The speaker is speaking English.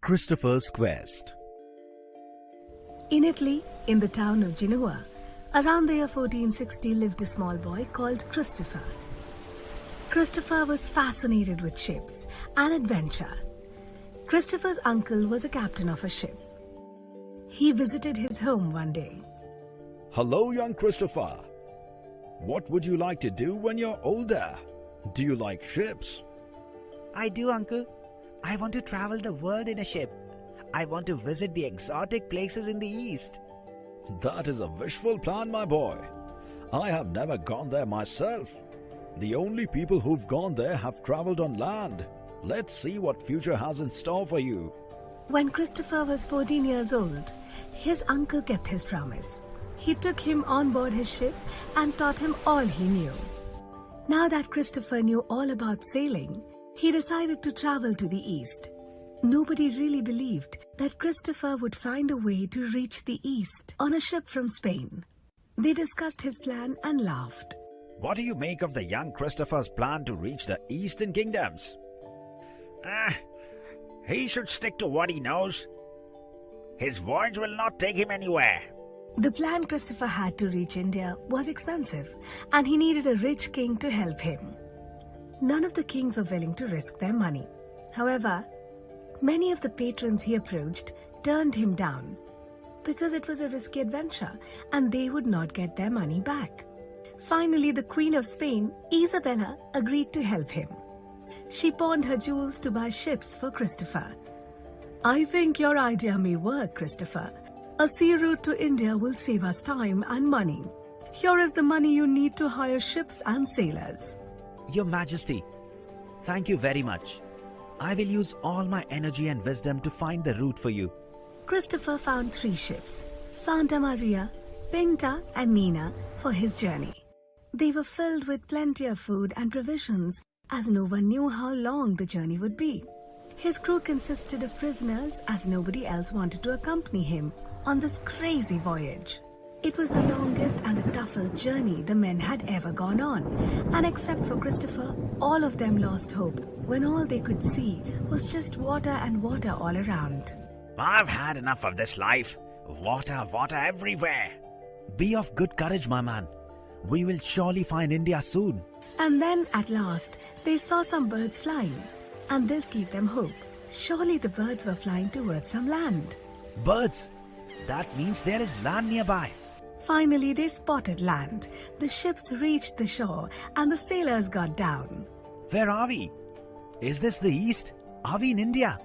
Christopher's Quest. In Italy, in the town of Genoa, around the year 1460 lived a small boy called Christopher. Christopher was fascinated with ships and adventure. Christopher's uncle was a captain of a ship. He visited his home one day. Hello, young Christopher. What would you like to do when you're older? Do you like ships? I do, Uncle. I want to travel the world in a ship. I want to visit the exotic places in the East. That is a wishful plan, my boy. I have never gone there myself. The only people who've gone there have traveled on land. Let's see what future has in store for you. When Christopher was 14 years old, his uncle kept his promise. He took him on board his ship and taught him all he knew. Now that Christopher knew all about sailing, he decided to travel to the East. Nobody really believed that Christopher would find a way to reach the East on a ship from Spain. They discussed his plan and laughed. What do you make of the young Christopher's plan to reach the Eastern Kingdoms? He should stick to what he knows. His voyage will not take him anywhere. The plan Christopher had to reach India was expensive, and he needed a rich king to help him. None of the kings were willing to risk their money. However, many of the patrons he approached turned him down because it was a risky adventure and they would not get their money back. Finally, the Queen of Spain, Isabella, agreed to help him. She pawned her jewels to buy ships for Christopher. I think your idea may work, Christopher. A sea route to India will save us time and money. Here is the money you need to hire ships and sailors. Your Majesty, thank you very much. I will use all my energy and wisdom to find the route for you. Christopher found 3 ships, Santa Maria, Pinta and Nina, for his journey. They were filled with plenty of food and provisions, as no one knew how long the journey would be. His crew consisted of prisoners, as nobody else wanted to accompany him on this crazy voyage. It was the longest and the toughest journey the men had ever gone on, and except for Christopher, all of them lost hope when all they could see was just water and water all around. I've had enough of this life. Water, water everywhere. Be of good courage, my man. We will surely find India soon. And then, at last, they saw some birds flying, and this gave them hope. Surely the birds were flying towards some land. Birds? That means there is land nearby. Finally, they spotted land. The ships reached the shore, and the sailors got down. Where are we? Is this the East? Are we in India?